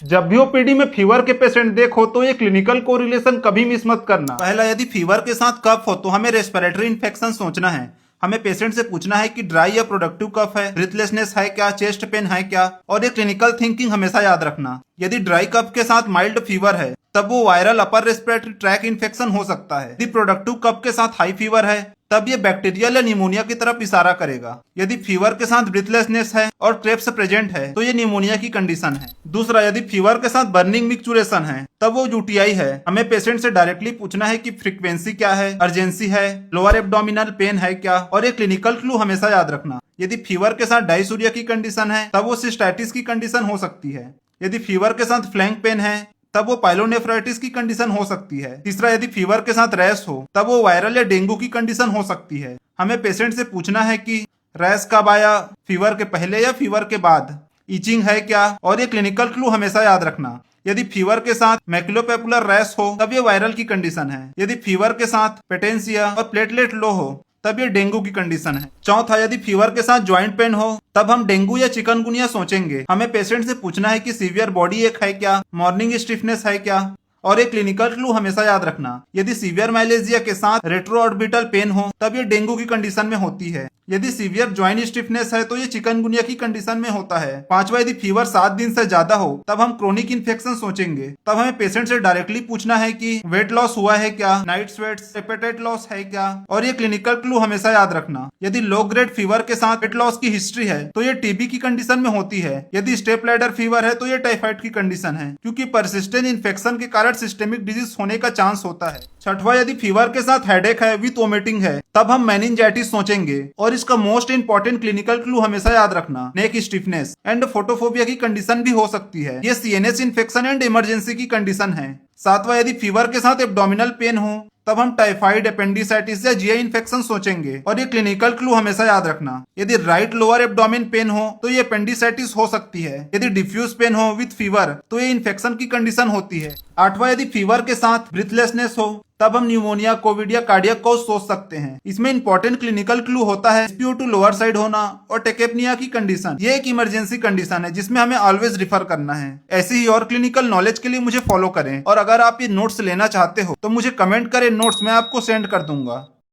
जब भी ओपीडी में फीवर के पेशेंट देखो तो ये क्लिनिकल कोरिलेशन कभी मिस मत करना। पहला, यदि फीवर के साथ कफ हो तो हमें रेस्पिरेटरी इन्फेक्शन सोचना है। हमें पेशेंट से पूछना है कि ड्राई या प्रोडक्टिव कफ है, ब्रीथलेसनेस है क्या, चेस्ट पेन है क्या, और ये क्लिनिकल थिंकिंग हमेशा याद रखना। यदि ड्राई कफ के साथ माइल्ड फीवर है तब वो viral upper respiratory tract infection हो सकता है। यदि प्रोडक्टिव कफ के साथ हाई फीवर है तब ये बैक्टीरियल या निमोनिया की तरफ इशारा करेगा। यदि फीवर के साथ ब्रीथलेसनेस है और क्रेप्स प्रेजेंट है तो ये निमोनिया की कंडीशन है। दूसरा, यदि फीवर के साथ बर्निंग मिक्चुरेशन है तब वो यूटीआई है। हमें पेशेंट से डायरेक्टली पूछना है कि फ्रीक्वेंसी क्या है, अर्जेंसी है, लोअर एब्डोमिनल पेन है क्या, और ये क्लिनिकल क्लू हमेशा याद रखना। यदि फीवर के साथ डायसूरिया की कंडीशन है तब वो सिस्टाइटिस की कंडीशन हो सकती है। यदि फीवर के साथ फ्लैंक पेन है तब वो पाइलोनेफ्राइटिस की कंडीशन हो सकती है। तीसरा, यदि फीवर के साथ रैश हो तब वो वायरल या डेंगू की कंडीशन हो सकती है। हमें पेशेंट से पूछना है कि रैश कब आया, फीवर के पहले या फीवर के बाद, इचिंग है क्या, और ये क्लिनिकल क्लू हमेशा याद रखना। यदि फीवर के साथ मैक्युलोपेपुलर रैश हो तब ये वायरल की कंडीशन है। यदि फीवर के साथ पेटेंसिया और प्लेटलेट लो हो तब ये डेंगू की कंडीशन है। चौथा, यदि फीवर के साथ ज्वाइंट पेन हो तब हम डेंगू या चिकनगुनिया सोचेंगे। हमें पेशेंट से पूछना है कि सीवियर बॉडी एक है क्या, मॉर्निंग स्टिफनेस है क्या, और एक क्लिनिकल क्लू हमेशा याद रखना। यदि सीवियर माइलेजिया के साथ रेट्रोऑर्बिटल पेन हो तब ये डेंगू की कंडीशन में होती है। यदि सीवियर ज्वाइंट स्टिफनेस है तो ये चिकनगुनिया की कंडीशन में होता है। पांचवा, यदि फीवर 7 दिन से ज्यादा हो तब हम क्रोनिक इन्फेक्शन सोचेंगे। तब हमें पेशेंट से डायरेक्टली पूछना है कि वेट लॉस हुआ है क्या, नाइट स्वेट्स, एपेटाइट लॉस है क्या, और ये क्लिनिकल क्लू हमेशा याद रखना। यदि लो ग्रेड फीवर के साथ वेट लॉस की हिस्ट्री है तो ये टीबी की कंडीशन में होती है। यदि स्टेप लैडर फीवर है तो ये टाइफाइड की कंडीशन है, क्योंकि परसिस्टेंट इन्फेक्शन के कारण सिस्टेमिक डिजीज होने का चांस होता है। छठवा, यदि फीवर के साथ हेडेक है विथ वोमिटिंग है तब हम मेनिंजाइटिस सोचेंगे। और इसका मोस्ट इंपॉर्टेंट क्लिनिकल क्लू हमेशा याद रखना, नेक स्टिफनेस एंड फोटोफोबिया की कंडीशन भी हो सकती है। ये सीएनएस इन्फेक्शन एंड इमरजेंसी की कंडीशन है। सातवां, यदि फीवर के साथ एब्डोमिनल पेन हो तब हम टाइफाइड, अपेंडिसाइटिस या जीआई इन्फेक्शन सोचेंगे। और ये क्लिनिकल क्लू हमेशा याद रखना। यदि राइट लोअर एब्डोमिन पेन हो तो ये अपेंडिसाइटिस हो सकती है। यदि डिफ्यूज पेन हो विथ फीवर तो ये इन्फेक्शन की कंडीशन होती है। आठवां, यदि फीवर के साथ ब्रीथलेसनेस हो तब हम न्यूमोनिया, कोविड या कार्डियक कॉज सोच सकते हैं। इसमें इंपॉर्टेंट क्लिनिकल क्लू होता है SpO2 लोअर साइड होना और टेकेपनिया की कंडीशन। ये एक इमरजेंसी कंडीशन है जिसमें हमें ऑलवेज रिफर करना है। ऐसी ही और क्लिनिकल नॉलेज के लिए मुझे फॉलो करें, और अगर आप ये नोट्स लेना चाहते हो तो मुझे कमेंट करें, नोट्स मैं आपको सेंड कर दूंगा।